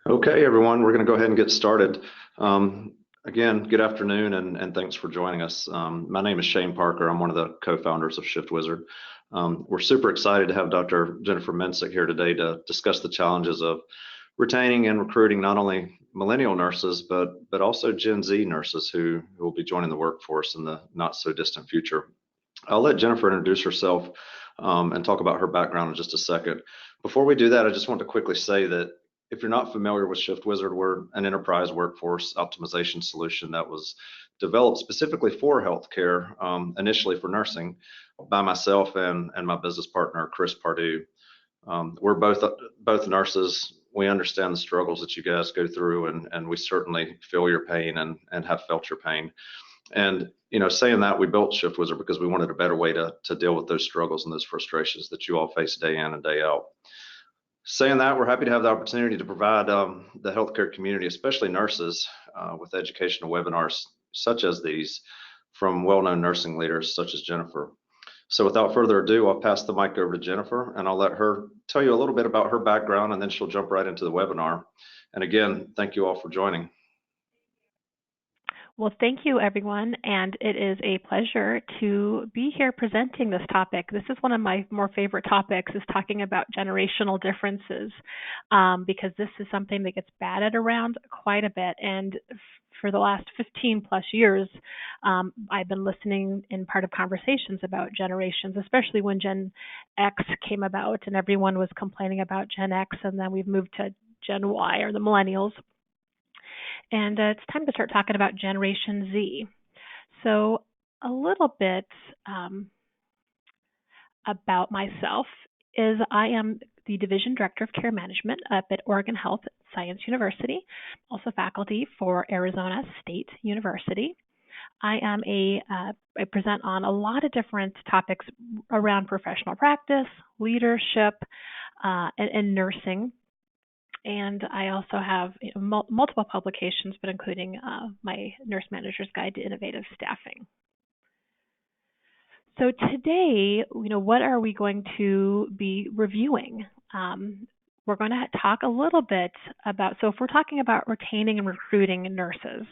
Okay, everyone, we're going to go ahead and get started. Again, good afternoon and thanks for joining us. My name is Shane Parker. I'm one of the co-founders of ShiftWizard. We're super excited to have Dr. Jennifer Mensik here today to discuss the challenges of retaining and recruiting not only millennial nurses, but also Gen Z nurses who will be joining the workforce in the not so distant future. I'll let Jennifer introduce herself and talk about her background in just a second. Before we do that, I just want to quickly say that if you're not familiar with ShiftWizard, we're an enterprise workforce optimization solution that was developed specifically for healthcare, initially for nursing, by myself and my business partner, Chris Pardue. We're both nurses. We understand the struggles that you guys go through, and we certainly feel your pain and have felt your pain. And saying that, we built ShiftWizard because we wanted a better way to deal with those struggles and those frustrations that you all face day in and day out. Saying that, we're happy to have the opportunity to provide the healthcare community, especially nurses, with educational webinars such as these from well-known nursing leaders such as Jennifer. So without further ado, I'll pass the mic over to Jennifer, and I'll let her tell you a little bit about her background, and then she'll jump right into the webinar. And again, thank you all for joining. Well, thank you, everyone, and it is a pleasure to be here presenting this topic. This is one of my more favorite topics, is talking about generational differences, because this is something that gets batted around quite a bit. And for the last 15 plus years, I've been listening in part of conversations about generations, especially when Gen X came about and everyone was complaining about Gen X, and then we've moved to Gen Y, or the Millennials. And it's time to start talking about Generation Z. So a little bit about myself is I am the Division Director of Care Management up at Oregon Health Science University, also faculty for Arizona State University. I present on a lot of different topics around professional practice, leadership, and nursing. And I also have multiple publications, but including my Nurse Manager's Guide to Innovative Staffing. So today, what are we going to be reviewing? We're going to talk a little bit about, so if we're talking about retaining and recruiting nurses,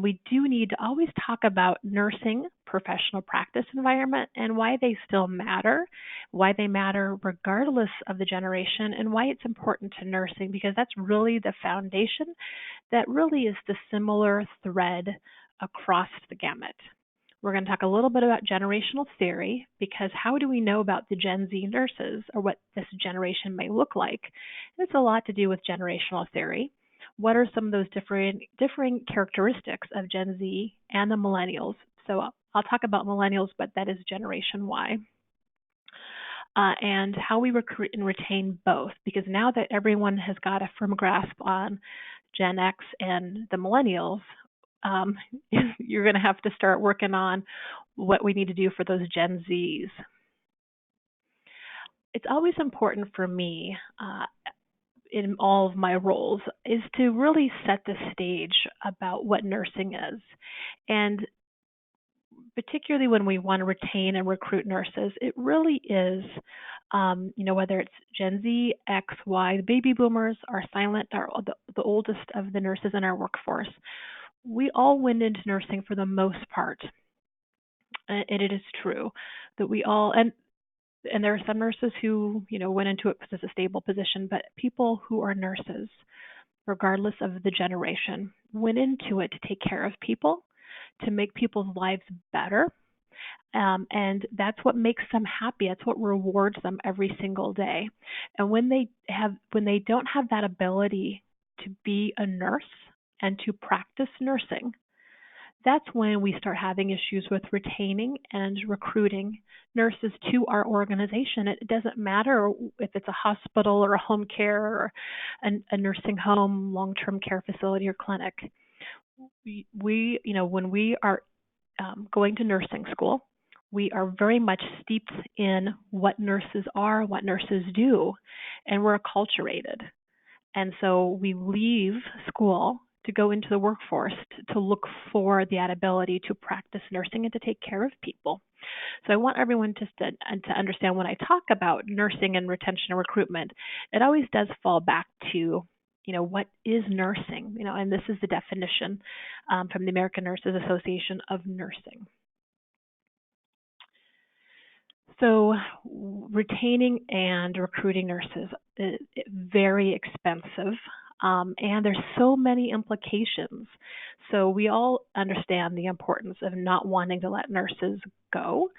we do need to always talk about nursing professional practice environment and why they still matter, why they matter regardless of the generation, and why it's important to nursing, because that's really the foundation that really is the similar thread across the gamut. We're going to talk a little bit about generational theory, because how do we know about the Gen Z nurses, or what this generation may look like? It's a lot to do with generational theory. What are some of those differing characteristics of Gen Z and the Millennials? So I'll talk about Millennials, but that is Generation Y. And how we recruit and retain both, because now that everyone has got a firm grasp on Gen X and the Millennials, you're going to have to start working on what we need to do for those Gen Zs. It's always important for me in all of my roles is to really set the stage about what nursing is. And particularly when we want to retain and recruit nurses, it really is, whether it's Gen Z, X, Y, the baby boomers are silent, are the oldest of the nurses in our workforce. We all went into nursing for the most part. And it is true that we all, and there are some nurses who, went into it as a stable position, but people who are nurses, regardless of the generation, went into it to take care of people, to make people's lives better. And that's what makes them happy. That's what rewards them every single day. And when they don't have that ability to be a nurse and to practice nursing, that's when we start having issues with retaining and recruiting nurses to our organization. It doesn't matter if it's a hospital or a home care or a nursing home, long-term care facility, or clinic. When we are going to nursing school, we are very much steeped in what nurses are, what nurses do, and we're acculturated. And so we leave school to go into the workforce to look for that ability to practice nursing and to take care of people. So I want everyone just to understand when I talk about nursing and retention and recruitment, it always does fall back to what is nursing? And this is the definition from the American Nurses Association of nursing. So retaining and recruiting nurses is very expensive, and there's so many implications. So we all understand the importance of not wanting to let nurses go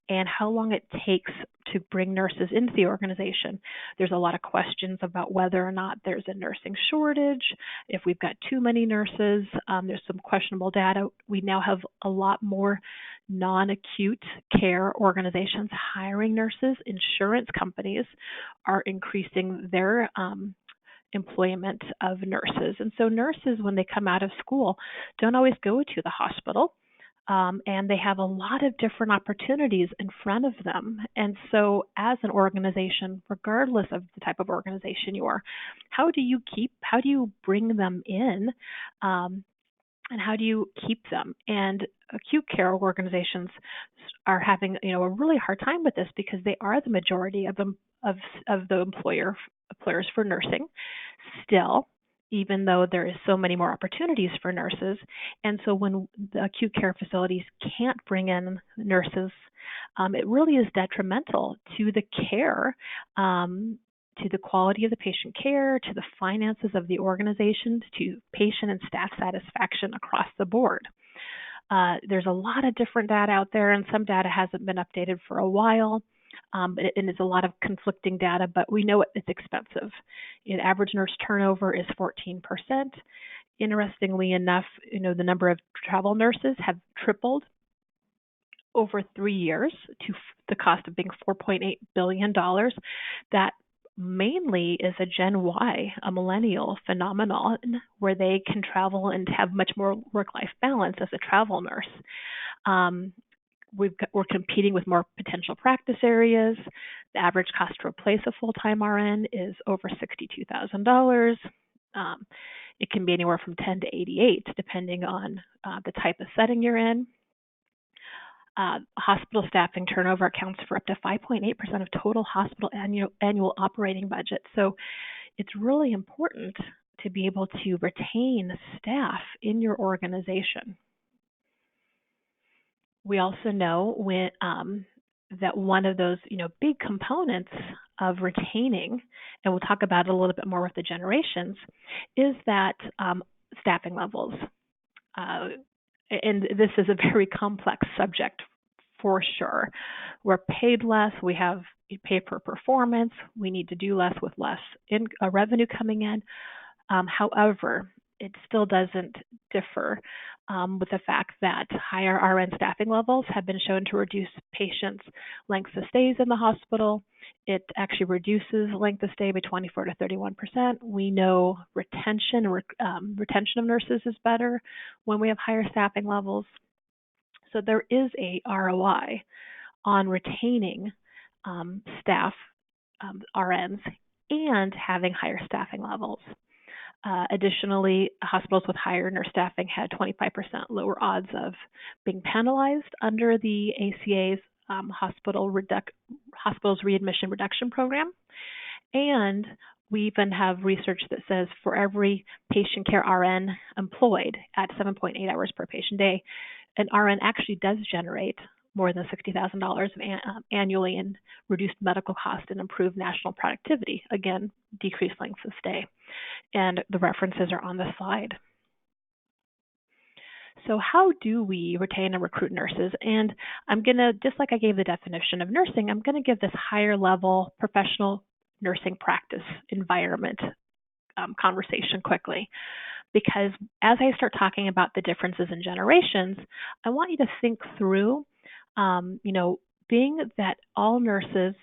and how long it takes to bring nurses into the organization. There's a lot of questions about whether or not there's a nursing shortage, if we've got too many nurses. There's some questionable data. We now have a lot more non-acute care organizations hiring nurses. Insurance companies are increasing their employment of nurses. And so nurses, when they come out of school, don't always go to the hospital. And they have a lot of different opportunities in front of them. And so as an organization, regardless of the type of organization you are, how do you bring them in? And how do you keep them? And acute care organizations are having, a really hard time with this because they are the majority of the employers for nursing still, even though there is so many more opportunities for nurses. And so when the acute care facilities can't bring in nurses, it really is detrimental to the care, to the quality of the patient care, to the finances of the organization, to patient and staff satisfaction across the board. There's a lot of different data out there, and some data hasn't been updated for a while, and it's a lot of conflicting data, but we know it's expensive. Average nurse turnover is 14%. Interestingly enough, the number of travel nurses have tripled over 3 years to the cost of being $4.8 billion. That mainly is a Gen Y, a millennial phenomenon, where they can travel and have much more work-life balance as a travel nurse. We're competing with more potential practice areas. The average cost to replace a full-time RN is over $62,000. It can be anywhere from 10 to 88, depending on the type of setting you're in. Hospital staffing turnover accounts for up to 5.8% of total hospital annual operating budget. So it's really important to be able to retain staff in your organization. We also know that one of those big components of retaining, and we'll talk about it a little bit more with the generations, is that staffing levels. And this is a very complex subject for sure. We're paid less. We have pay per performance. We need to do less with less revenue coming in. However, it still doesn't differ with the fact that higher RN staffing levels have been shown to reduce patients' length of stays in the hospital. It actually reduces length of stay by 24 to 31%. We know retention of nurses is better when we have higher staffing levels. So there is a ROI on retaining staff, RNs, and having higher staffing levels. Additionally, hospitals with higher nurse staffing had 25% lower odds of being penalized under the ACA's hospitals readmission reduction program. And we even have research that says for every patient care RN employed at 7.8 hours per patient day, an RN actually does generate more than $60,000 annually in reduced medical costs and improved national productivity. Again, decreased lengths of stay. And the references are on the slide. So how do we retain and recruit nurses? And I'm going to, just like I gave the definition of nursing, I'm going to give this higher level professional nursing practice environment conversation quickly. Because as I start talking about the differences in generations, I want you to think through, being that all nurses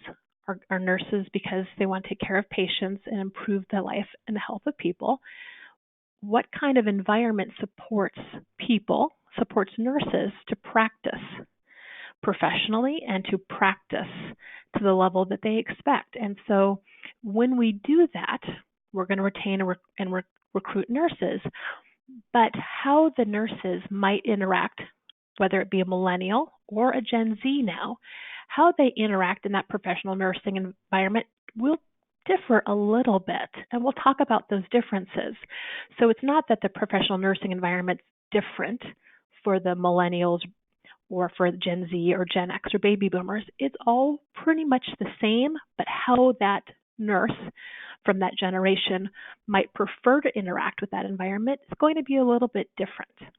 are nurses because they want to take care of patients and improve the life and the health of people. What kind of environment supports nurses to practice professionally and to practice to the level that they expect? And so when we do that, we're going to retain and recruit nurses. But how the nurses might interact, whether it be a millennial or a Gen Z now, how they interact in that professional nursing environment will differ a little bit, and we'll talk about those differences. So it's not that the professional nursing environment's different for the millennials or for Gen Z or Gen X or baby boomers. It's all pretty much the same, but how that nurse from that generation might prefer to interact with that environment is going to be a little bit different.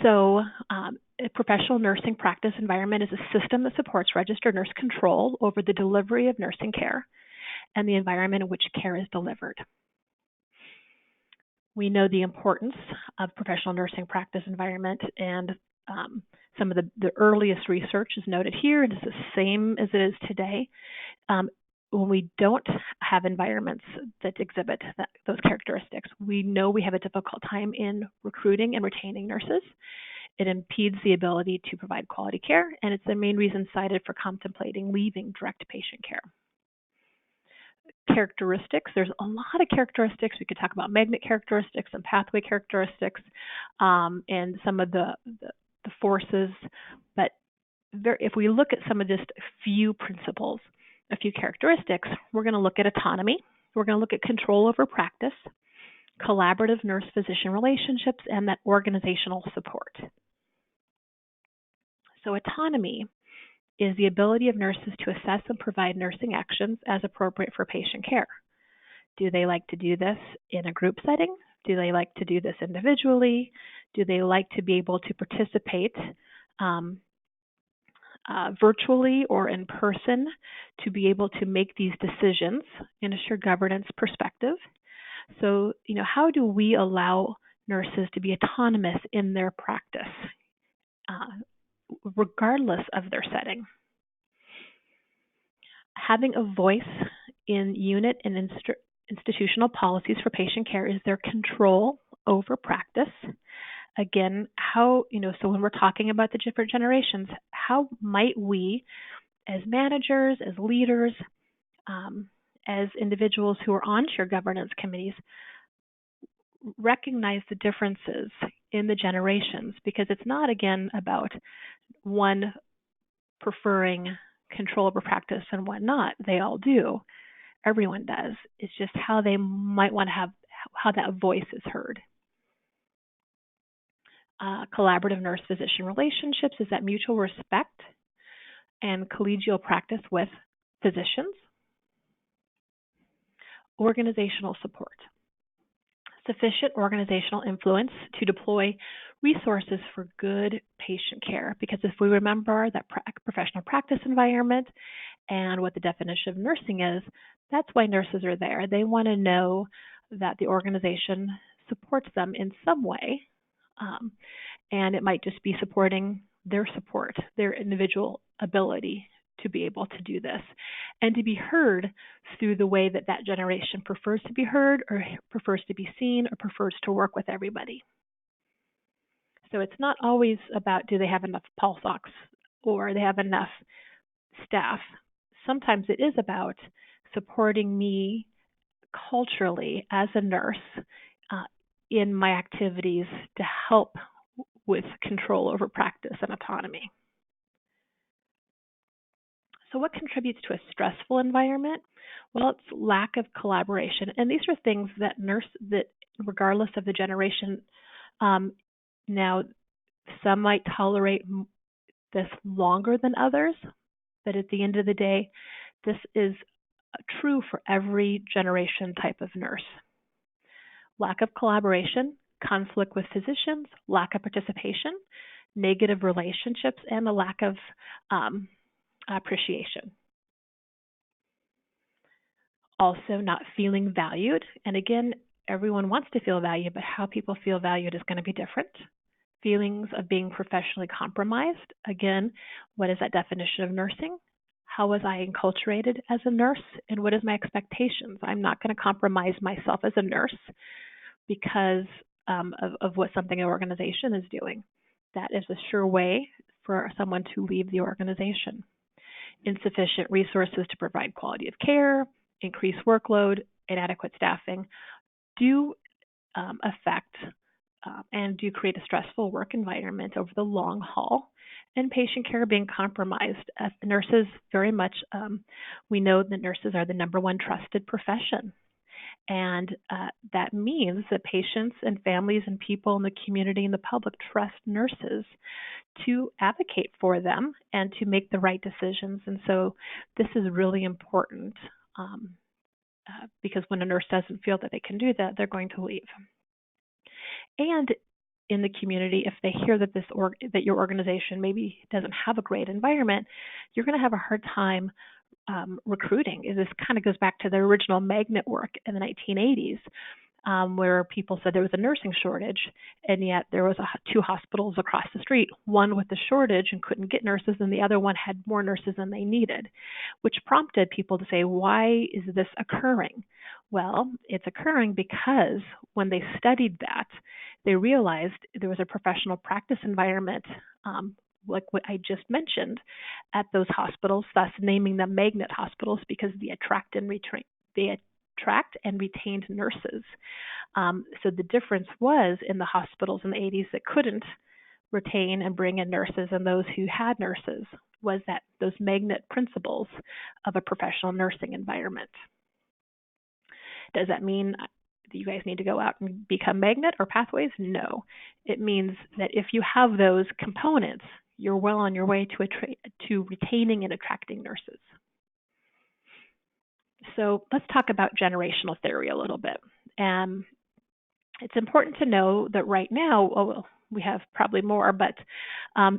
So a professional nursing practice environment is a system that supports registered nurse control over the delivery of nursing care and the environment in which care is delivered. We know the importance of professional nursing practice environment, and some of the earliest research is noted here, and it's the same as it is today. When we don't have environments that exhibit those characteristics, we know we have a difficult time in recruiting and retaining nurses. It impedes the ability to provide quality care, and it's the main reason cited for contemplating leaving direct patient care. Characteristics, there's a lot of characteristics. We could talk about magnet characteristics and pathway characteristics and some of the forces, but if we look at some of just a few principles, a few characteristics, we're going to look at autonomy, we're going to look at control over practice, collaborative nurse-physician relationships, and that organizational support. So autonomy is the ability of nurses to assess and provide nursing actions as appropriate for patient care. Do they like to do this in a group setting? Do they like to do this individually? Do they like to be able to participate virtually or in person to be able to make these decisions in a shared governance perspective? So, how do we allow nurses to be autonomous in their practice, regardless of their setting? Having a voice in unit and institutional policies for patient care is their control over practice. Again, so when we're talking about the different generations, how might we, as managers, as leaders, as individuals who are on shared governance committees, recognize the differences in the generations? Because it's not, again, about one preferring control over practice and one not. They all do. Everyone does. It's just how they might want to have, how that voice is heard. Collaborative nurse-physician relationships is that mutual respect and collegial practice with physicians. Organizational support. Sufficient organizational influence to deploy resources for good patient care. Because if we remember that professional practice environment and what the definition of nursing is, that's why nurses are there. They want to know that the organization supports them in some way. And it might just be supporting their support, their individual ability to be able to do this, and to be heard through the way that that generation prefers to be heard, or prefers to be seen, or prefers to work with everybody. So it's not always about, do they have enough pulse ox or they have enough staff. Sometimes it is about supporting me culturally as a nurse in my activities to help with control over practice and autonomy. So what contributes to a stressful environment? Well, it's lack of collaboration. And these are things that regardless of the generation, now some might tolerate this longer than others, but at the end of the day, this is true for every generation type of nurse. Lack of collaboration, conflict with physicians, lack of participation, negative relationships, and a lack of appreciation. Also, not feeling valued. And again, everyone wants to feel valued, but how people feel valued is going to be different. Feelings of being professionally compromised. Again, what is that definition of nursing? How was I enculturated as a nurse? And what is my expectations? I'm not going to compromise myself as a nurse because of what something an organization is doing. That is a sure way for someone to leave the organization. Insufficient resources to provide quality of care, increased workload, inadequate staffing do affect and do create a stressful work environment over the long haul. and patient care being compromised. Nurses very much, we know that nurses are the #1 trusted profession. And that means that patients and families and people in the community and the public trust nurses to advocate for them and to make the right decisions. And so this is really important because when a nurse doesn't feel that they can do that, they're going to leave. And in the community, if they hear that that your organization maybe doesn't have a great environment, you're going to have a hard time recruiting. This kind of goes back to the original magnet work in the 1980s, where people said there was a nursing shortage, and yet there was 2 hospitals across the street, one with the shortage and couldn't get nurses, and the other one had more nurses than they needed, which prompted people to say, why is this occurring? Well, it's occurring because when they studied that, they realized there was a professional practice environment, like what I just mentioned, at those hospitals, thus naming them magnet hospitals because they attract and retained nurses. So the difference was in the hospitals in the 80s that couldn't retain and bring in nurses, and those who had nurses, was that those magnet principles of a professional nursing environment. Does that mean that you guys need to go out and become magnet or pathways? No. It means that if you have those components, you're well on your way to retaining and attracting nurses. So let's talk about generational theory a little bit. It's important to know that right now, we have probably more, but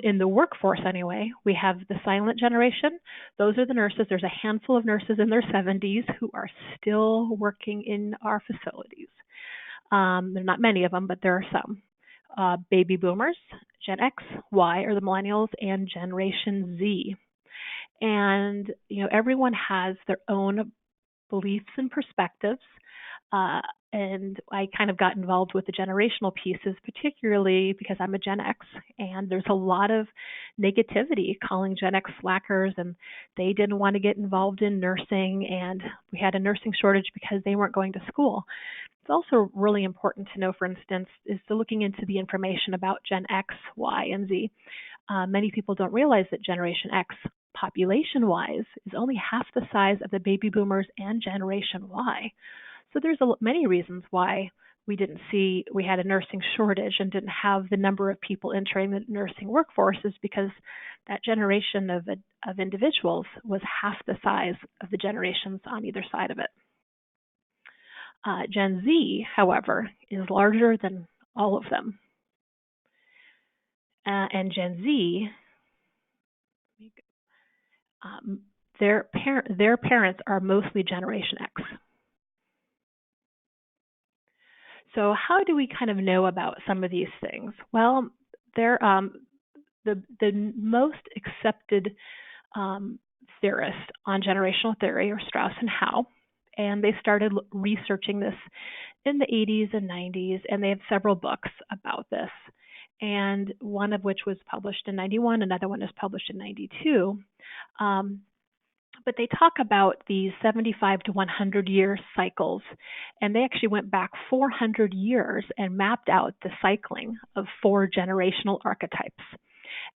in the workforce anyway, we have the silent generation. Those are the nurses. There's a handful of nurses in their 70s who are still working in our facilities. There are not many of them, but there are some. Baby boomers, Gen X, Y are the millennials, and Generation Z. And everyone has their own beliefs and perspectives. And I kind of got involved with the generational pieces, particularly because I'm a Gen X, and there's a lot of negativity calling Gen X slackers, and they didn't want to get involved in nursing, and we had a nursing shortage because they weren't going to school. It's also really important to know, for instance, is to looking into the information about Gen X, Y, and Z. Many people don't realize that Generation X, population-wise, is only half the size of the baby boomers and Generation Y. So there's many reasons why we had a nursing shortage and didn't have the number of people entering the nursing workforce, is because that generation of individuals was half the size of the generations on either side of it. Gen Z, however, is larger than all of them. And Gen Z, their parents are mostly Generation X. So how do we kind of know about some of these things? Well, they're the most accepted theorist on generational theory are Strauss and Howe, and they started researching this in the 80s and 90s, and they have several books about this, and one of which was published in 91, another one is published in 92. But they talk about these 75 to 100 year cycles, and they actually went back 400 years and mapped out the cycling of 4 generational archetypes,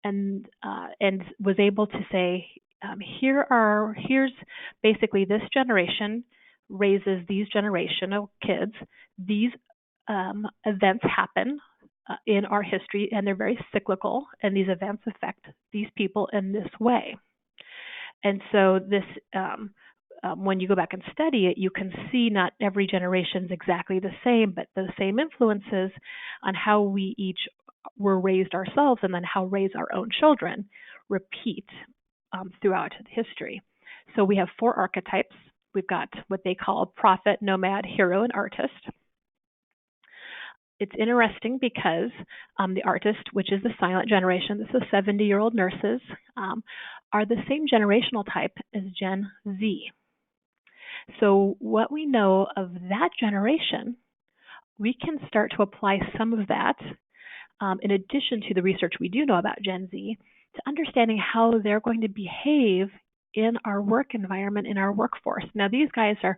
and was able to say, here's basically this generation raises these generational kids. These events happen in our history, and they're very cyclical, and these events affect these people in this way. And so this, when you go back and study it, you can see not every generation is exactly the same, but the same influences on how we each were raised ourselves and then how raise our own children repeat throughout history. So we have 4 archetypes. We've got what they call prophet, nomad, hero, and artist. It's interesting because the artist, which is the silent generation, this is 70-year-old nurses, are the same generational type as Gen Z. So what we know of that generation, we can start to apply some of that, in addition to the research we do know about Gen Z, to understanding how they're going to behave in our work environment, in our workforce. Now, these guys are,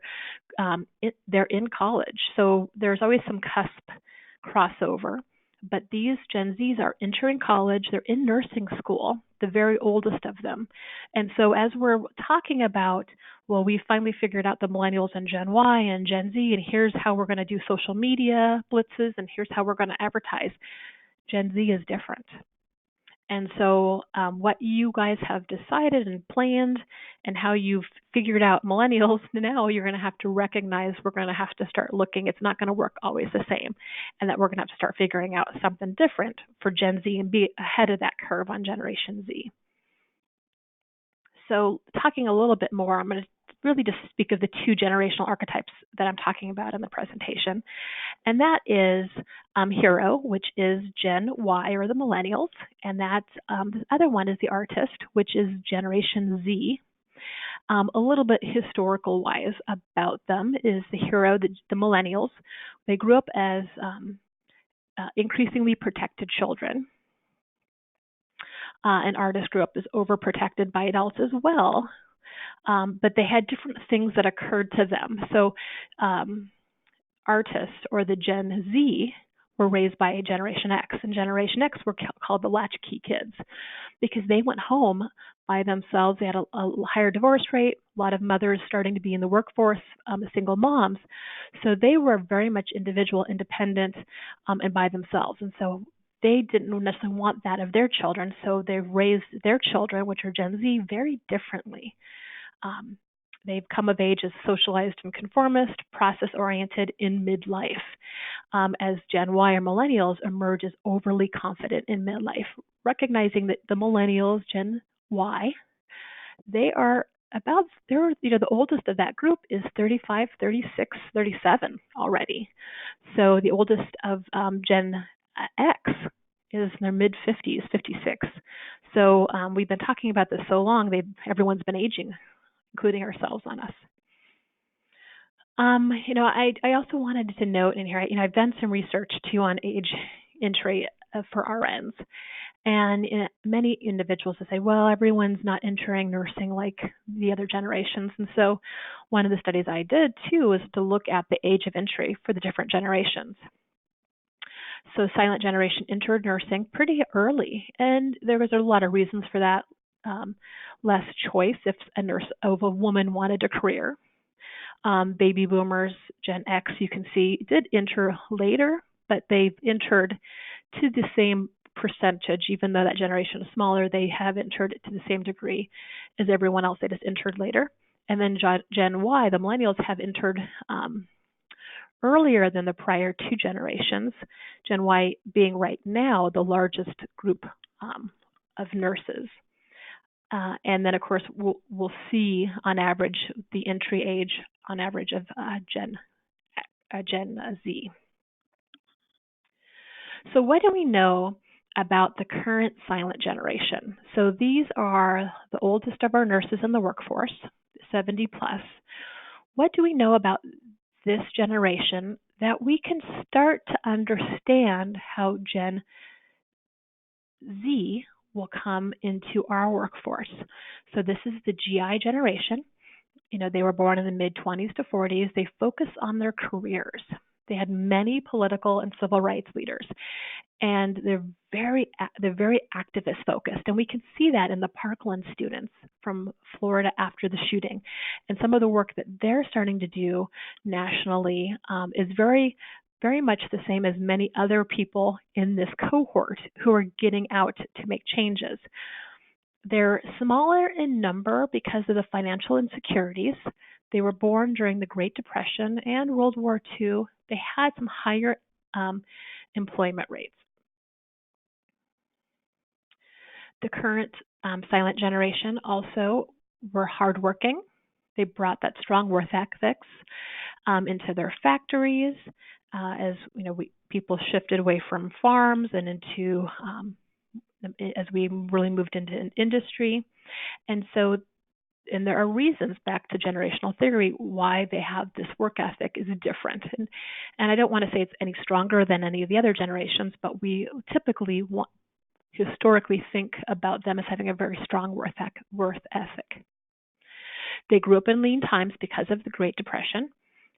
they're in college, so there's always some cusp crossover, but these Gen Zs are entering college, they're in nursing school, the very oldest of them. And so as we're talking about, well, we finally figured out the Millennials and Gen Y and Gen Z, and here's how we're going to do social media blitzes, and here's how we're going to advertise. Gen Z is different. And so what you guys have decided and planned and how you've figured out millennials, now you're going to have to recognize we're going to have to start looking. It's not going to work always the same, and that we're going to have to start figuring out something different for Gen Z and be ahead of that curve on Generation Z. So talking a little bit more, I'm going to really just speak of the two generational archetypes that I'm talking about in the presentation. And that is hero, which is Gen Y or the millennials. And that's the other one is the artist, which is Generation Z. A little bit historical wise about them is the hero, the millennials. They grew up as increasingly protected children. And artists grew up as overprotected by adults as well. But they had different things that occurred to them. So artists, or the Gen Z, were raised by Generation X, and Generation X were called the latchkey kids because they went home by themselves. They had a higher divorce rate, a lot of mothers starting to be in the workforce, single moms. So they were very much individual, independent, and by themselves. And so they didn't necessarily want that of their children, so they've raised their children, which are Gen Z, very differently. They've come of age as socialized and conformist, process-oriented in midlife, as Gen Y or millennials emerge as overly confident in midlife, recognizing that the millennials, Gen Y, they're the oldest of that group is 35, 36, 37 already. So the oldest of Gen X is in their mid-50s, 56. So we've been talking about this so long, everyone's been aging, including ourselves on us. I also wanted to note in here, I've done some research too on age entry for RNs. And many individuals will say, well, everyone's not entering nursing like the other generations. And so one of the studies I did too was to look at the age of entry for the different generations. So silent generation entered nursing pretty early, and there was a lot of reasons for that. Less choice if a woman wanted a career. Baby boomers, Gen X, you can see, did enter later, but they've entered to the same percentage. Even though that generation is smaller, they have entered to the same degree as everyone else. They just entered later. And then Gen Y, the millennials, have entered earlier than the prior two generations, Gen Y being right now the largest group of nurses. And then, of course, we'll see on average the entry age on average of Gen Z. So what do we know about the current silent generation? So these are the oldest of our nurses in the workforce, 70 plus. What do we know about this generation that we can start to understand how Gen Z will come into our workforce? So this is the GI generation. They were born in the mid-20s to 40s. They focus on their careers. They had many political and civil rights leaders, and they're very activist focused. And we can see that in the Parkland students from Florida after the shooting. And some of the work that they're starting to do nationally is very, very much the same as many other people in this cohort who are getting out to make changes. They're smaller in number because of the financial insecurities. They were born during the Great Depression and World War II. They had some higher employment rates. The current silent generation also were hardworking. They brought that strong work ethics into their factories as people shifted away from farms and into as we really moved into industry. And there are reasons, back to generational theory, why they have this work ethic is different. And I don't want to say it's any stronger than any of the other generations, but we typically historically think about them as having a very strong work ethic. They grew up in lean times because of the Great Depression.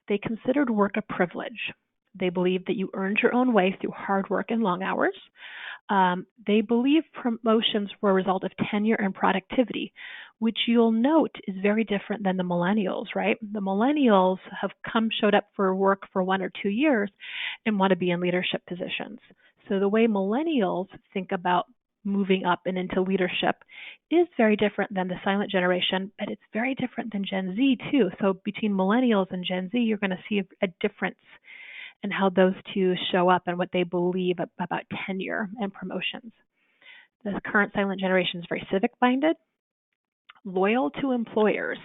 They considered work a privilege. They believed that you earned your own way through hard work and long hours. They believe promotions were a result of tenure and productivity, which you'll note is very different than the millennials, right? The millennials have showed up for work for 1 or 2 years and want to be in leadership positions. So the way millennials think about moving up and into leadership is very different than the silent generation, but it's very different than Gen Z too. So between millennials and Gen Z, you're going to see a difference in how those two show up and what they believe about tenure and promotions. The current silent generation is very civic-minded, loyal to employers,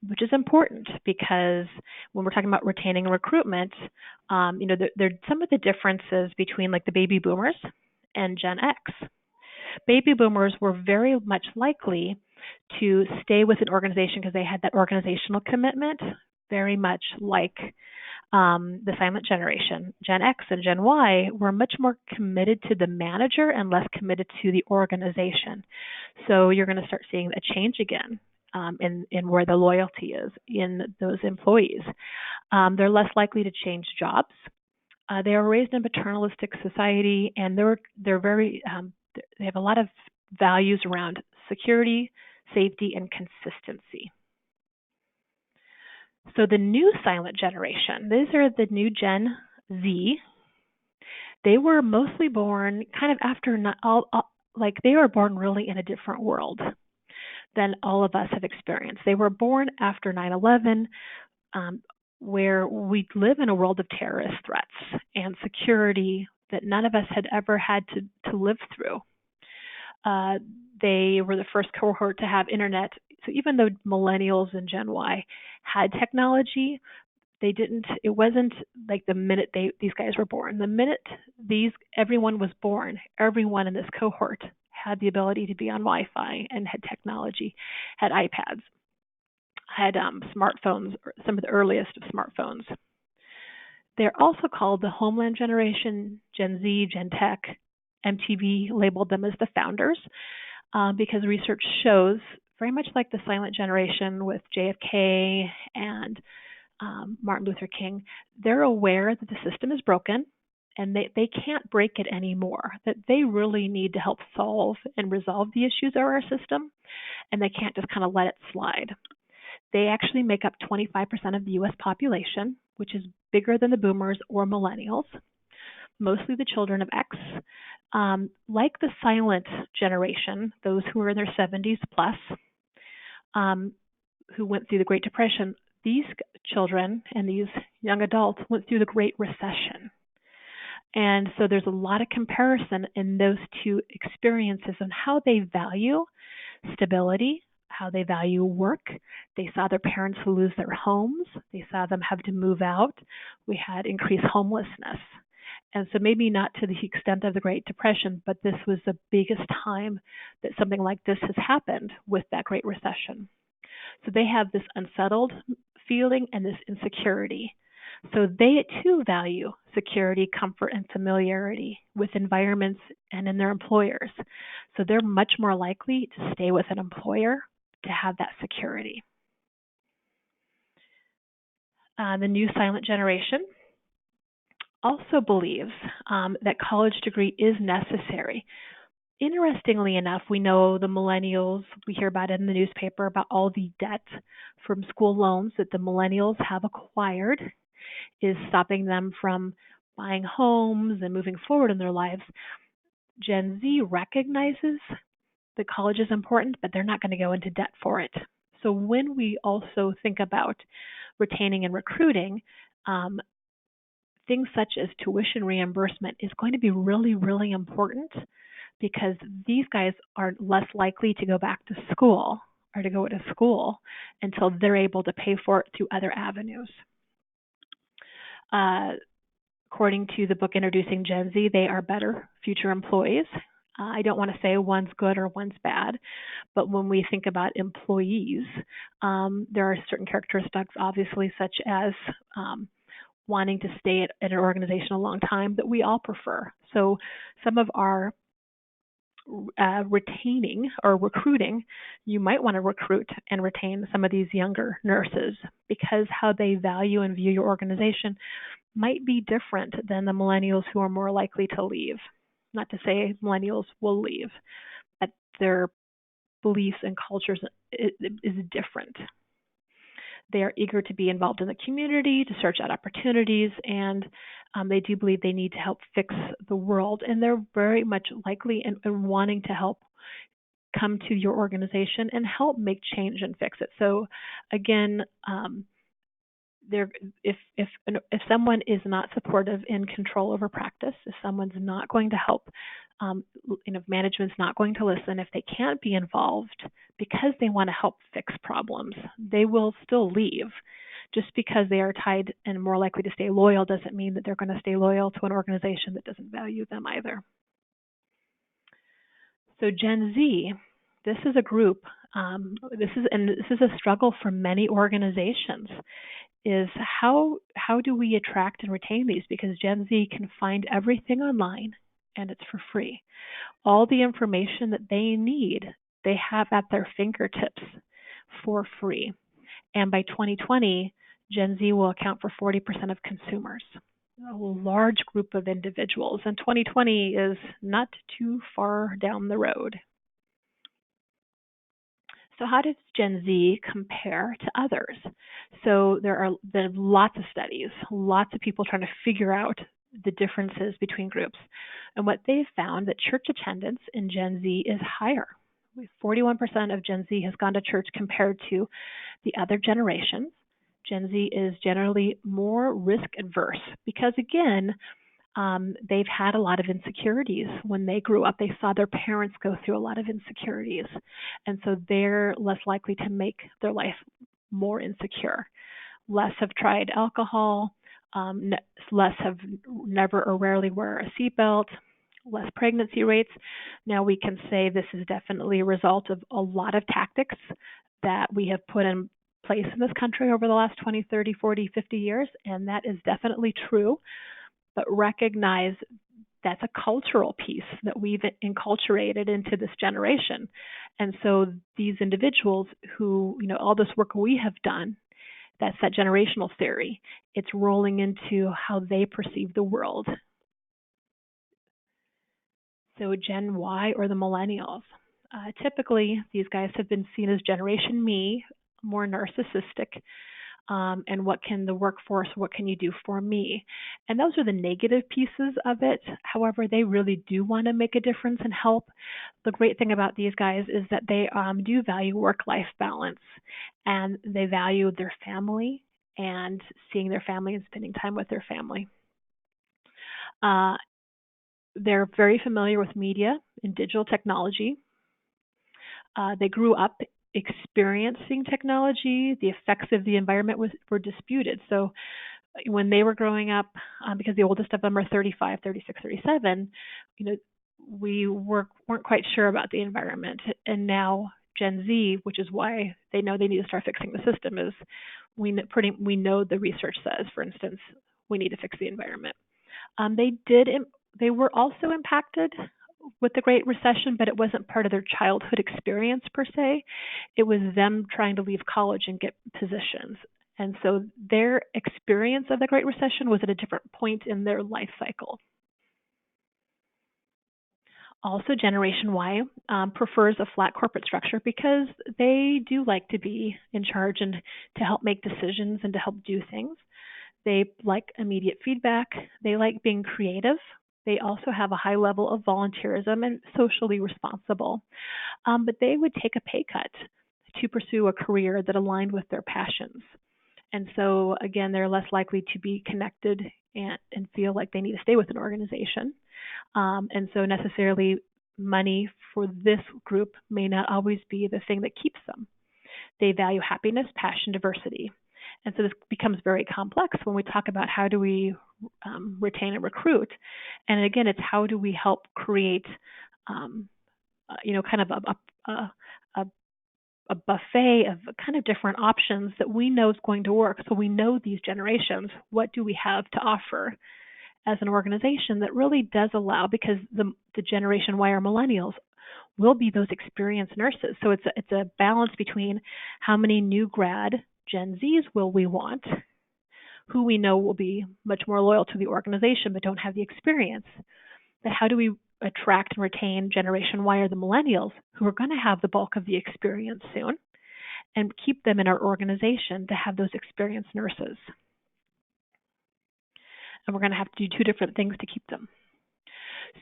which is important because when we're talking about retaining and recruitment, there are some of the differences between like the baby boomers and Gen X. Baby boomers were very much likely to stay with an organization because they had that organizational commitment, very much like the silent generation. Gen X and Gen Y were much more committed to the manager and less committed to the organization. So you're going to start seeing a change again in where the loyalty is in those employees. They're less likely to change jobs. They are raised in a paternalistic society, and they're very they have a lot of values around security, safety, and consistency. So the new silent generation, these are the new Gen Z. They were mostly born kind of after, like they were born really in a different world than all of us have experienced. They were born after 9/11, where we live in a world of terrorist threats and security that none of us had ever had to live through. They were the first cohort to have internet. So even though millennials and Gen Y had technology, they didn't. It wasn't like the minute these guys were born. The minute everyone was born, everyone in this cohort had the ability to be on Wi-Fi and had technology, had iPads, had smartphones, some of the earliest of smartphones. They're also called the Homeland Generation, Gen Z, Gen Tech. MTV labeled them as the founders because research shows, very much like the silent generation with JFK and Martin Luther King, they're aware that the system is broken and they can't break it anymore, that they really need to help solve and resolve the issues of our system, and they can't just kind of let it slide. They actually make up 25% of the U.S. population, which is bigger than the boomers or millennials, mostly the children of X. Like the silent generation, those who are in their 70s plus, who went through the Great Depression, these children and these young adults went through the Great Recession. And so there's a lot of comparison in those two experiences on how they value stability, how they value work. They saw their parents lose their homes. They saw them have to move out. We had increased homelessness. And so maybe not to the extent of the Great Depression, but this was the biggest time that something like this has happened with that Great Recession. So they have this unsettled feeling and this insecurity. So they too value security, comfort, and familiarity with environments and in their employers. So they're much more likely to stay with an employer to have that security. The new silent generation also believes that college degree is necessary. Interestingly enough, we know the millennials, we hear about it in the newspaper about all the debt from school loans that the millennials have acquired is stopping them from buying homes and moving forward in their lives. Gen Z recognizes that college is important, but they're not going to go into debt for it. So when we also think about retaining and recruiting, things such as tuition reimbursement is going to be really, really important because these guys are less likely to go back to school or to go to school until they're able to pay for it through other avenues. According to the book Introducing Gen Z, they are better future employees. I don't want to say one's good or one's bad, but when we think about employees, there are certain characteristics, obviously, such as wanting to stay at an organization a long time that we all prefer. So some of our retaining or recruiting, you might want to recruit and retain some of these younger nurses because how they value and view your organization might be different than the millennials who are more likely to leave. not to say millennials will leave, but their beliefs and cultures is different. They are eager to be involved in the community, to search out opportunities, and they do believe they need to help fix the world. And they're very much likely in wanting to help come to your organization and help make change and fix it. So again, if someone is not supportive in control over practice, if someone's not going to help, if management's not going to listen, if they can't be involved because they want to help fix problems, they will still leave. Just because they are tied and more likely to stay loyal doesn't mean that they're going to stay loyal to an organization that doesn't value them either. So Gen Z, this is a group, this is a struggle for many organizations, is how do we attract and retain these? Because Gen Z can find everything online and it's for free. All the information that they need, they have at their fingertips for free. And by 2020, Gen Z will account for 40% of consumers, a large group of individuals. And 2020 is not too far down the road. So how does Gen Z compare to others? So there are lots of studies, lots of people trying to figure out the differences between groups. And what they've found that church attendance in Gen Z is higher. 41% of Gen Z has gone to church compared to the other generations. Gen Z is generally more risk adverse because, again, they've had a lot of insecurities. When they grew up, they saw their parents go through a lot of insecurities. And so they're less likely to make their life more insecure. Less have tried alcohol, less have never or rarely wear a seatbelt, less pregnancy rates. Now we can say this is definitely a result of a lot of tactics that we have put in place in this country over the last 20, 30, 40, 50 years, and that is definitely true. But recognize that's a cultural piece that we've enculturated into this generation. And so these individuals who, all this work we have done, that's that generational theory. It's rolling into how they perceive the world. So Gen Y or the millennials. Typically, these guys have been seen as Generation Me, more narcissistic. And what can the workforce, what can you do for me? And those are the negative pieces of it. However, they really do want to make a difference and help. The great thing about these guys is that they do value work-life balance, and they value their family and seeing their family and spending time with their family. They're very familiar with media and digital technology. They grew up experiencing technology. The effects of the environment were disputed. So when they were growing up, because the oldest of them are 35, 36, 37, we weren't quite sure about the environment. And now Gen Z, which is why they know they need to start fixing the system, is we know the research says, for instance, we need to fix the environment. They were also impacted with the Great Recession, but it wasn't part of their childhood experience per se. It was them trying to leave college and get positions. And so their experience of the Great Recession was at a different point in their life cycle. Also, Generation Y prefers a flat corporate structure because they do like to be in charge and to help make decisions and to help do things. They like immediate feedback. They like being creative. They also have a high level of volunteerism and socially responsible. But they would take a pay cut to pursue a career that aligned with their passions. And so, again, they're less likely to be connected and feel like they need to stay with an organization. And so necessarily money for this group may not always be the thing that keeps them. They value happiness, passion, diversity. And so this becomes very complex when we talk about how do we retain and recruit. And again, it's how do we help create, kind of a buffet of kind of different options that we know is going to work. So we know these generations, what do we have to offer as an organization that really does allow, because the Generation Y or millennials will be those experienced nurses. So it's a balance between how many new grad Gen Zs will we want, who we know will be much more loyal to the organization but don't have the experience. But how do we attract and retain Generation Y or the Millennials, who are going to have the bulk of the experience soon, and keep them in our organization to have those experienced nurses. And we're going to have to do two different things to keep them.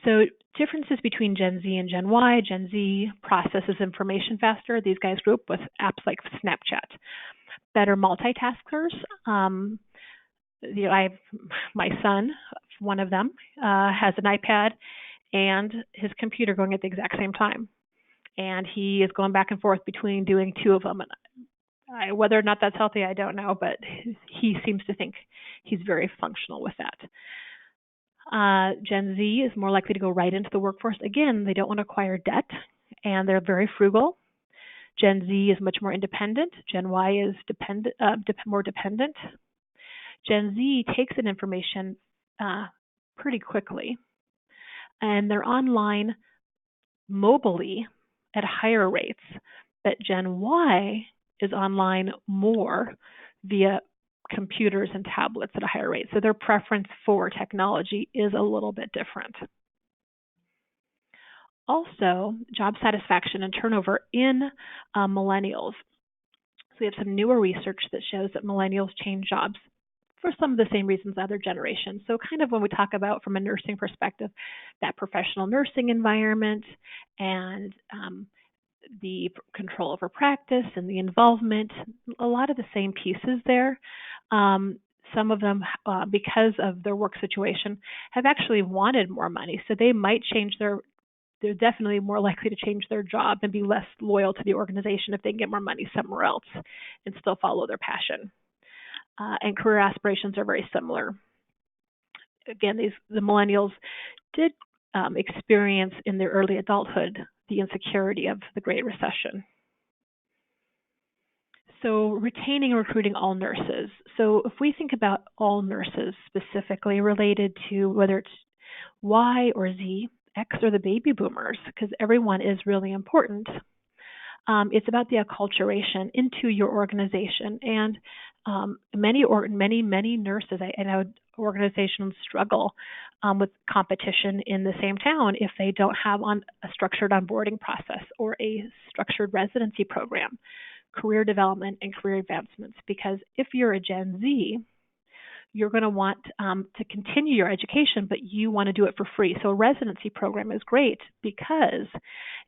So differences between Gen Z and Gen Y. Gen Z processes information faster. These guys grew up with apps like Snapchat. Better multitaskers. I have my son, one of them, has an iPad and his computer going at the exact same time. And he is going back and forth between doing two of them. And whether or not that's healthy, I don't know, but he seems to think he's very functional with that. Gen Z is more likely to go right into the workforce. Again, they don't want to acquire debt, and they're very frugal. Gen Z is much more independent. Gen Y is more dependent. Gen Z takes in information pretty quickly, and they're online mobilely at higher rates, but Gen Y is online more via computers and tablets at a higher rate. So their preference for technology is a little bit different. Also, job satisfaction and turnover in millennials. So we have some newer research that shows that millennials change jobs for some of the same reasons other generations. So kind of when we talk about from a nursing perspective, that professional nursing environment and the control over practice and the involvement, a lot of the same pieces there. Some of them, because of their work situation, have actually wanted more money. So they might change they're definitely more likely to change their job and be less loyal to the organization if they can get more money somewhere else and still follow their passion. And career aspirations are very similar. Again, the millennials did experience in their early adulthood the insecurity of the Great Recession. So retaining and recruiting all nurses. So if we think about all nurses specifically related to whether it's Y or Z, X or the baby boomers, because everyone is really important, it's about the acculturation into your organization. And many nurses, I know organizations struggle with competition in the same town if they don't have a structured onboarding process or a structured residency program, career development and career advancements. Because if you're a Gen Z, you're going to want to continue your education, but you want to do it for free. So a residency program is great because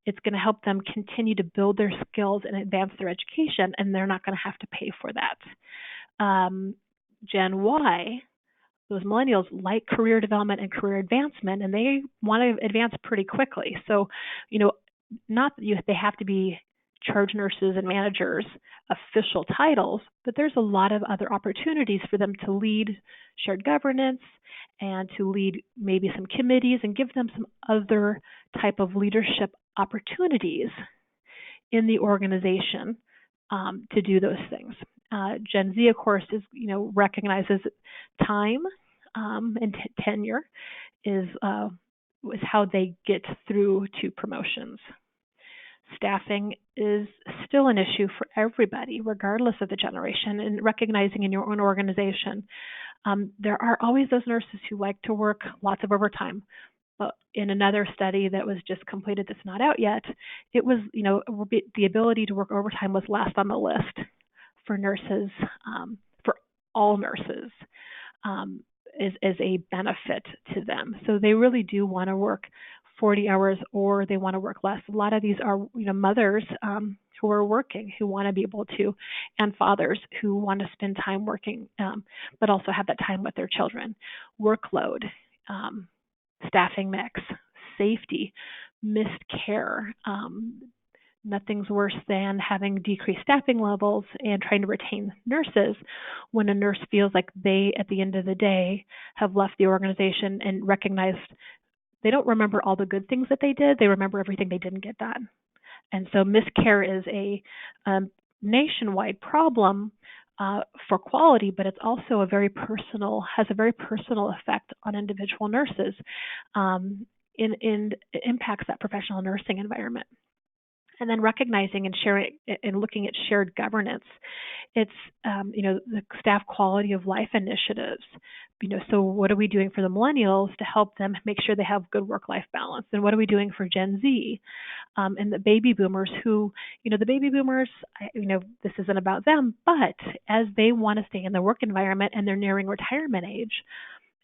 it's going to help them continue to build their skills and advance their education, and they're not going to have to pay for that. Gen Y, those millennials, like career development and career advancement, and they want to advance pretty quickly. So, not that they have to be charge nurses and managers, official titles, but there's a lot of other opportunities for them to lead shared governance and to lead maybe some committees and give them some other type of leadership opportunities in the organization to do those things. Gen Z, of course, is recognizes time and tenure is how they get through to promotions. Staffing is still an issue for everybody, regardless of the generation, and recognizing in your own organization, there are always those nurses who like to work lots of overtime. But in another study that was just completed that's not out yet, it was, the ability to work overtime was last on the list for nurses, for all nurses, is a benefit to them. So they really do want to work 40 hours or they want to work less. A lot of these are, mothers who are working, who want to be able to, and fathers who want to spend time working, but also have that time with their children. Workload, staffing mix, safety, missed care. Nothing's worse than having decreased staffing levels and trying to retain nurses when a nurse feels like they, at the end of the day, have left the organization and recognized they don't remember all the good things that they did. They remember everything they didn't get done. And so miscare is a nationwide problem for quality, but it's also has a very personal effect on individual nurses. It impacts that professional nursing environment. And then recognizing and sharing and looking at shared governance. It's, the staff quality of life initiatives. So what are we doing for the millennials to help them make sure they have good work-life balance? And what are we doing for Gen Z and the baby boomers who, the baby boomers, this isn't about them, but as they want to stay in the work environment and they're nearing retirement age,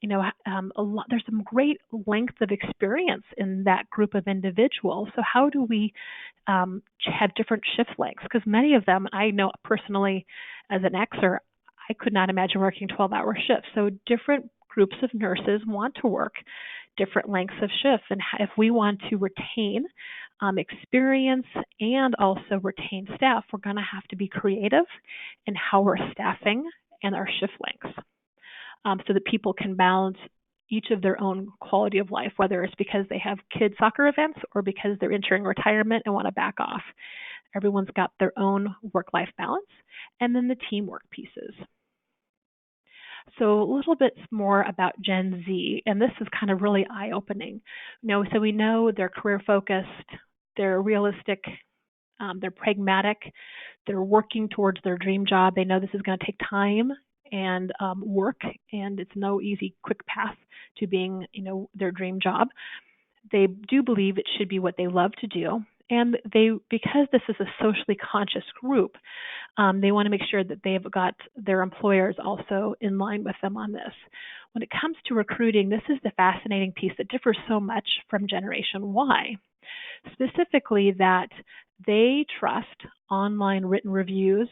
there's some great length of experience in that group of individuals. So how do we have different shift lengths? Because many of them, I know personally as an Xer, I could not imagine working 12-hour shifts. So different groups of nurses want to work different lengths of shifts. And if we want to retain experience and also retain staff, we're going to have to be creative in how we're staffing and our shift lengths. So that people can balance each of their own quality of life, whether it's because they have kid soccer events or because they're entering retirement and want to back off. Everyone's got their own work-life balance, and then the teamwork pieces. So a little bit more about Gen Z, and this is kind of really eye-opening. So we know they're career-focused, they're realistic, they're pragmatic, they're working towards their dream job. They know this is going to take time and work, and it's no easy, quick path to being, their dream job. They do believe it should be what they love to do, and because this is a socially conscious group, they want to make sure that they've got their employers also in line with them on this. When it comes to recruiting, this is the fascinating piece that differs so much from Generation Y, specifically that they trust online written reviews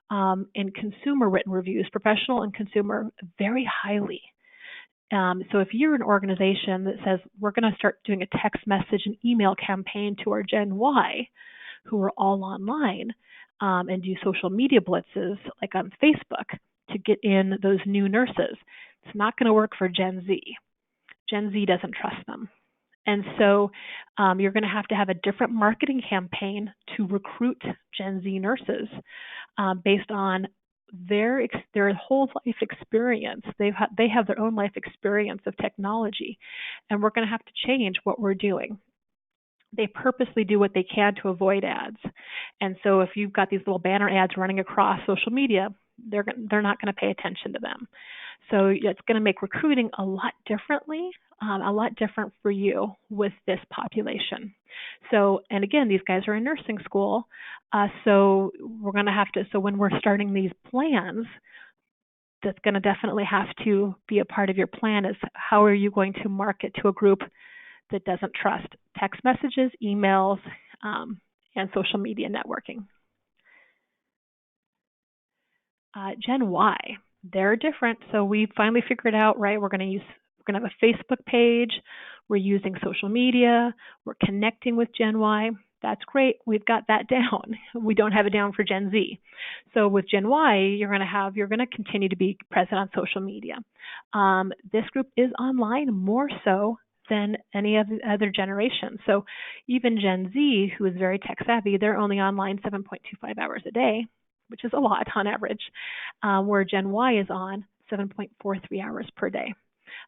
and consumer written reviews, professional and consumer, very highly. So if you're an organization that says, we're going to start doing a text message and email campaign to our Gen Y, who are all online, and do social media blitzes, like on Facebook, to get in those new nurses, it's not going to work for Gen Z. Gen Z doesn't trust them. And so you're going to have a different marketing campaign to recruit Gen Z nurses based on their whole life experience. They have their own life experience of technology, and we're going to have to change what we're doing. They purposely do what they can to avoid ads. And so if you've got these little banner ads running across social media, they're not going to pay attention to them. So it's going to make recruiting a lot differently, a lot different for you with this population. So, and again, these guys are in nursing school, so we're going to so when we're starting these plans, that's going to definitely have to be a part of your plan is how are you going to market to a group that doesn't trust text messages, emails, and social media networking. Gen Y, they're different. So we finally figured out, right, we're going to have a Facebook page. We're using social media. We're connecting with Gen Y. That's great. We've got that down. We don't have it down for Gen Z. So with Gen Y, you're going to continue to be present on social media. This group is online more so than any of the other generations. So even Gen Z, who is very tech savvy, they're only online 7.25 hours a day, which is a lot on average, where Gen Y is on 7.43 hours per day.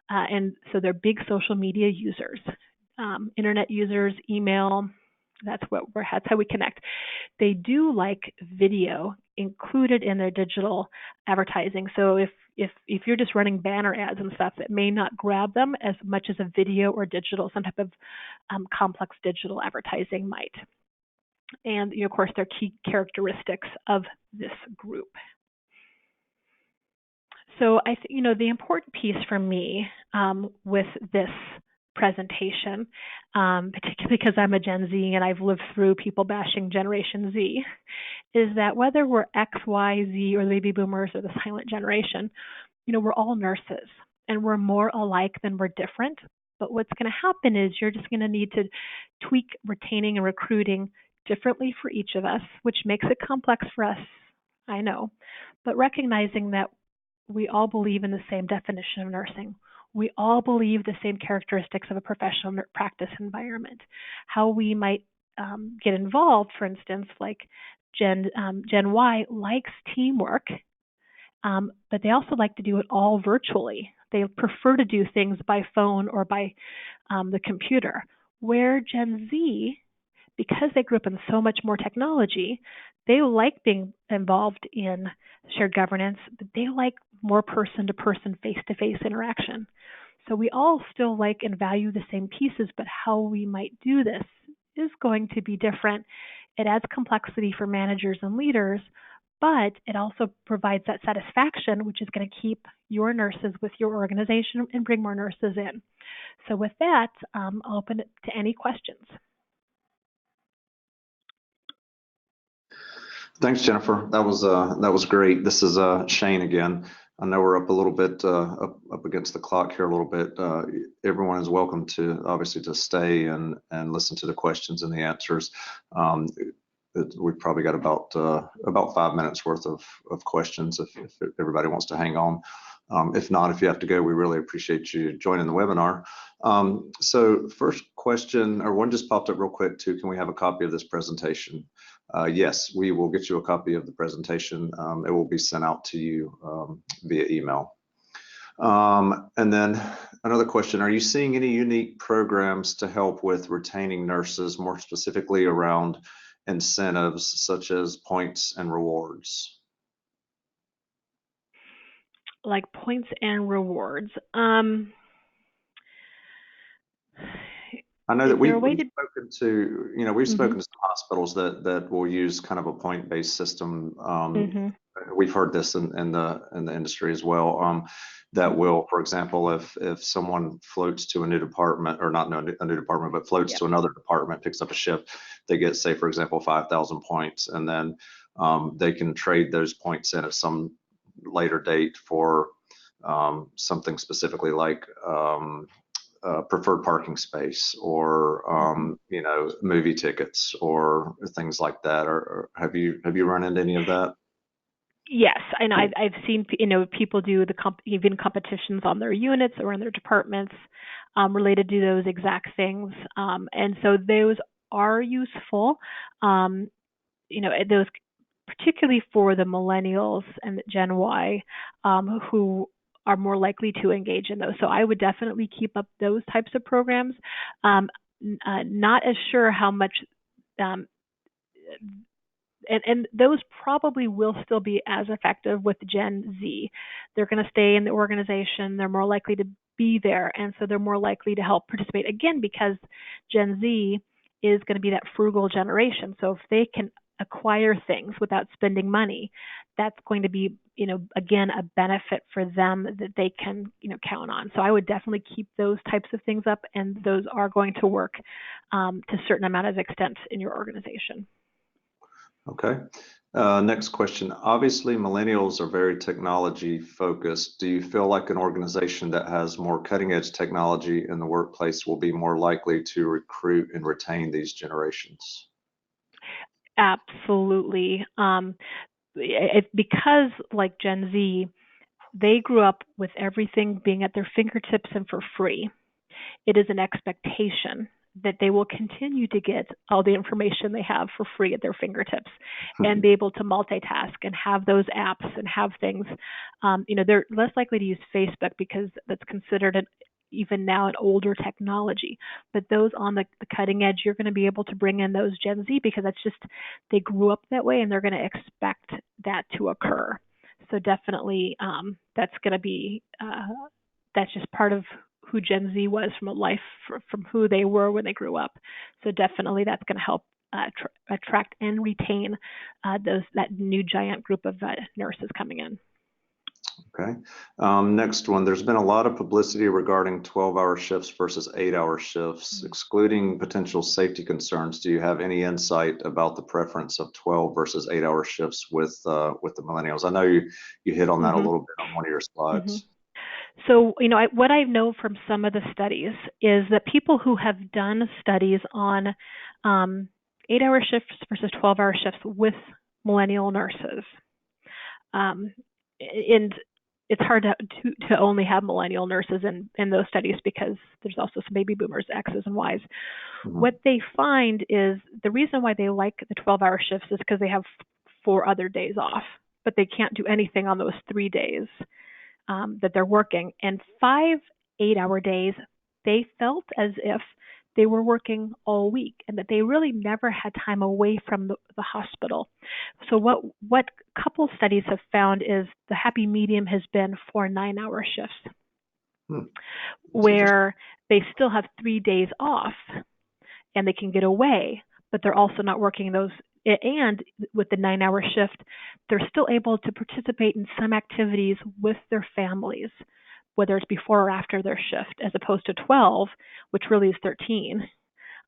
And so they're big social media users, internet users, email. That's how we connect. They do like video included in their digital advertising. So if you're just running banner ads and stuff, it may not grab them as much as a video or digital, some type of complex digital advertising might. And of course, they're key characteristics of this group. So I think the important piece for me with this presentation, particularly because I'm a Gen Z and I've lived through people bashing Generation Z, is that whether we're X, Y, Z, or baby boomers or the silent generation, we're all nurses and we're more alike than we're different. But what's going to happen is you're just going to need to tweak retaining and recruiting differently for each of us, which makes it complex for us, I know, but recognizing that we all believe in the same definition of nursing. We all believe the same characteristics of a professional practice environment. How we might get involved, for instance, like Gen Y likes teamwork, but they also like to do it all virtually. They prefer to do things by phone or by the computer. Where Gen Z, because they grew up in so much more technology, they like being involved in shared governance, but they like more person-to-person, face-to-face interaction. So we all still like and value the same pieces, but how we might do this is going to be different. It adds complexity for managers and leaders, but it also provides that satisfaction, which is going to keep your nurses with your organization and bring more nurses in. So with that, I'll open it to any questions. Thanks, Jennifer. That was great. This is Shane again. I know we're up a little bit up against the clock here a little bit. Everyone is welcome to obviously to stay and listen to the questions and the answers. We've probably got about 5 minutes worth of questions if everybody wants to hang on. If not, if you have to go, we really appreciate you joining the webinar. So first question, or one just popped up real quick too. Can we have a copy of this presentation? Yes, we will get you a copy of the presentation. It will be sent out to you via email. And then another question, are you seeing any unique programs to help with retaining nurses, more specifically around incentives such as points and rewards? Like points and rewards. I know that we've spoken to, we've spoken to some hospitals that will use kind of a point-based system. We've heard this in the industry as well. That will, for example, if someone floats to a new department, or not a new department, but floats to another department, picks up a shift, they get, say, for example, 5,000 points, and then they can trade those points in at some later date for something specifically like preferred parking space, or movie tickets or things like that. Or have you run into any of that? Yes, and I've seen people do even competitions on their units or in their departments related to those exact things, and so those are useful. Those particularly for the millennials and Gen Y, who are more likely to engage in those. So I would definitely keep up those types of programs. Not as sure how much, and those probably will still be as effective with Gen Z. They're going to stay in the organization. They're more likely to be there, and so they're more likely to help participate, again, because Gen Z is going to be that frugal generation. So if they can acquire things without spending money, that's going to be, again, a benefit for them that they can, count on. So I would definitely keep those types of things up, and those are going to work to a certain amount of extent in your organization. Okay. Next question. Obviously, millennials are very technology focused. Do you feel like an organization that has more cutting edge technology in the workplace will be more likely to recruit and retain these generations? Absolutely. Because like Gen Z, they grew up with everything being at their fingertips and for free. It is an expectation that they will continue to get all the information they have for free at their fingertips and be able to multitask and have those apps and have things. They're less likely to use Facebook because that's considered even now an older technology. But those on the cutting edge, you're going to be able to bring in those Gen Z because that's just, they grew up that way and they're going to expect that to occur. So definitely that's going to be, that's just part of who Gen Z was from who they were when they grew up. So definitely that's going to help attract and retain that new giant group of nurses coming in. Okay. Next one. There's been a lot of publicity regarding 12-hour shifts versus 8-hour shifts. Excluding potential safety concerns, do you have any insight about the preference of 12 versus 8-hour shifts with the millennials? I know you hit on that a little bit on one of your slides. So, what I know from some of the studies is that people who have done studies on 8-hour shifts versus 12-hour shifts with millennial nurses, and it's hard to only have millennial nurses in those studies because there's also some baby boomers, X's and Y's. What they find is the reason why they like the 12-hour shifts is because they have 4 other days off, but they can't do anything on those 3 days that they're working. And 5 8-hour days, they felt as if they were working all week and that they really never had time away from the hospital. So what a couple studies have found is the happy medium has been 4 9-hour shifts, where they still have 3 days off and they can get away, but they're also not working those. And with the 9-hour shift, they're still able to participate in some activities with their families, whether it's before or after their shift, as opposed to 12, which really is 13.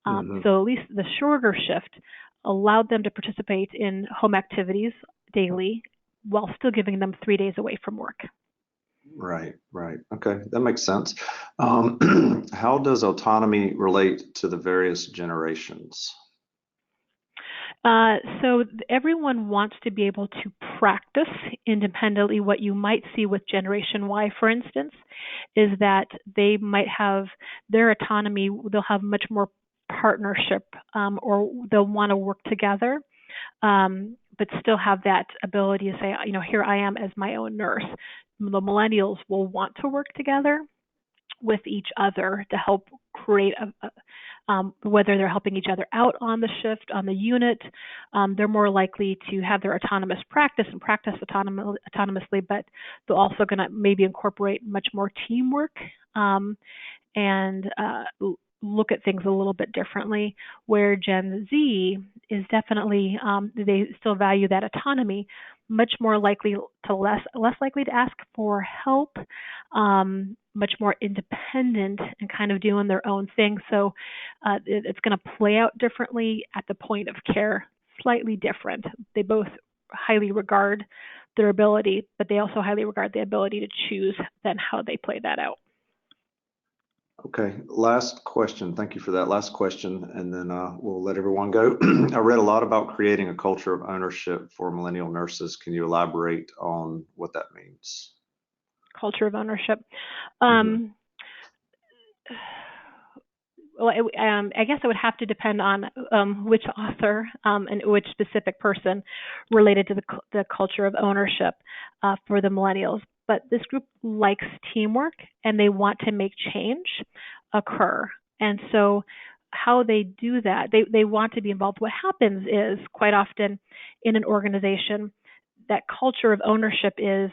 So at least the shorter shift allowed them to participate in home activities daily while still giving them 3 days away from work. Right. Okay, that makes sense. How does autonomy relate to the various generations? So everyone wants to be able to practice independently. What you might see with Generation Y, for instance, is that they might have their autonomy, they'll have much more partnership, or they'll want to work together, but still have that ability to say, here I am as my own nurse. The Millennials will want to work together with each other to help create whether they're helping each other out on the shift, on the unit, they're more likely to have their autonomous practice and practice autonomously, but they're also going to maybe incorporate much more teamwork and look at things a little bit differently, where Gen Z is definitely, they still value that autonomy, much more likely to less likely to ask for help, much more independent and kind of doing their own thing. So it's going to play out differently at the point of care, slightly different. They both highly regard their ability, but they also highly regard the ability to choose then how they play that out. Okay, last question. Thank you for that last question, and then we'll let everyone go. I read a lot about creating a culture of ownership for millennial nurses. Can you elaborate on what that means? Culture of ownership. Well, I guess it would have to depend on which author and which specific person related to the culture of ownership for the millennials. But this group likes teamwork and they want to make change occur. And so how they do that, they want to be involved. What happens is quite often in an organization, that culture of ownership is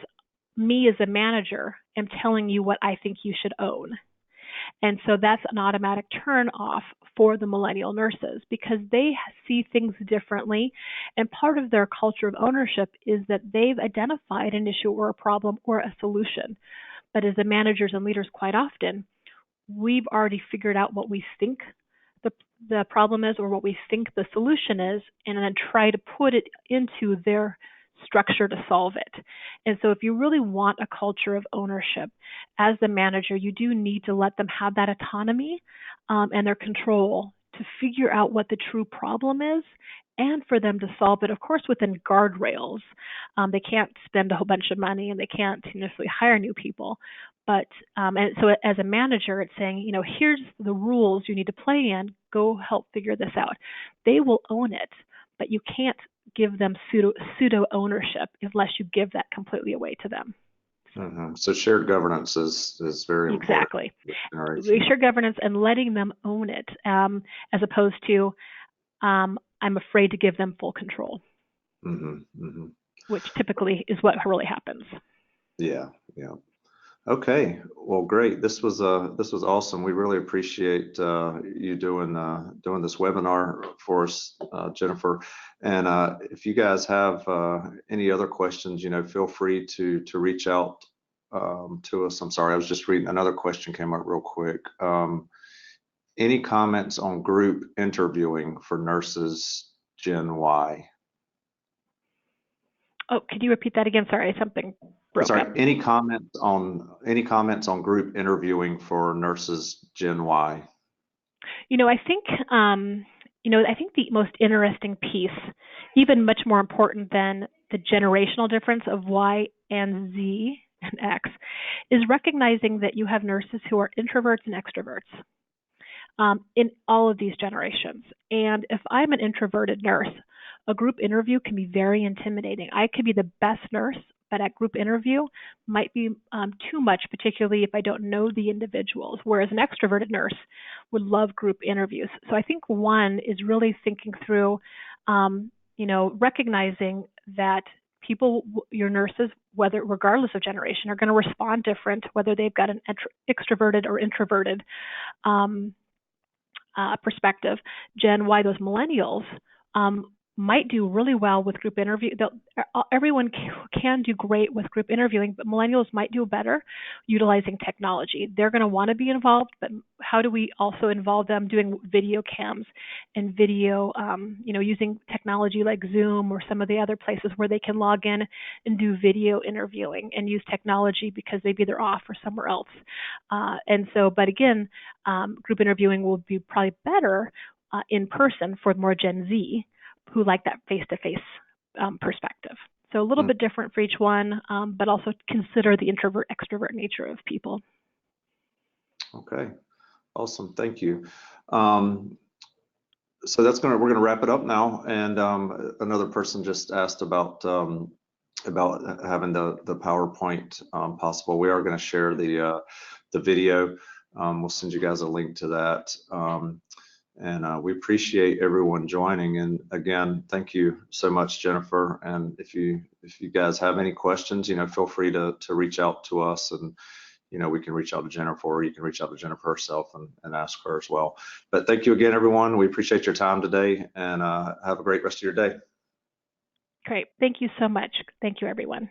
me as a manager am telling you what I think you should own. And so that's an automatic turn off for the millennial nurses because they see things differently. And part of their culture of ownership is that they've identified an issue or a problem or a solution. But as the managers and leaders, quite often, we've already figured out what we think the problem is or what we think the solution is, and then try to put it into their structure to solve it. And so if you really want a culture of ownership as the manager, you do need to let them have that autonomy and their control to figure out what the true problem is and for them to solve it, of course, within guardrails. They can't spend a whole bunch of money and they can't necessarily hire new people. But and so as a manager, it's saying, here's the rules you need to play in. Go help figure this out. They will own it, but you can't give them pseudo ownership unless you give that completely away to them. So shared governance is very important. Exactly. Shared governance and letting them own it, as opposed to I'm afraid to give them full control, which typically is what really happens. Yeah. Okay, well, great. This was awesome. We really appreciate you doing this webinar for us, Jennifer. And if you guys have any other questions, feel free to reach out to us. I'm sorry, I was just reading another question came up real quick. Any comments on group interviewing for nurses Gen Y? Oh, could you repeat that again? Sorry, something broke up. Any comments on group interviewing for nurses Gen Y? I think I think the most interesting piece, even much more important than the generational difference of Y and Z and X, is recognizing that you have nurses who are introverts and extroverts in all of these generations. And if I'm an introverted nurse, a group interview can be very intimidating. I could be the best nurse, but at group interview might be too much, particularly if I don't know the individuals, whereas an extroverted nurse would love group interviews. So I think one is really thinking through, recognizing that people, your nurses, whether regardless of generation, are going to respond different, whether they've got an extroverted or introverted perspective. Gen Y, those millennials, might do really well with group interview. Everyone can do great with group interviewing, but millennials might do better utilizing technology. They're going to want to be involved, but how do we also involve them doing video cams and video, using technology like Zoom or some of the other places where they can log in and do video interviewing and use technology because maybe they're off or somewhere else. But again, group interviewing will be probably better in person for more Gen Z, who like that face-to-face perspective. So a little bit different for each one, but also consider the introvert-extrovert nature of people. Okay, awesome, thank you. So we're gonna wrap it up now. And another person just asked about having the PowerPoint possible. We are gonna share the video. We'll send you guys a link to that. And we appreciate everyone joining. And again, thank you so much, Jennifer. And if you guys have any questions, feel free to reach out to us, and we can reach out to Jennifer, or you can reach out to Jennifer herself and ask her as well. But thank you again, everyone. We appreciate your time today, and have a great rest of your day. Great. Thank you so much. Thank you, everyone.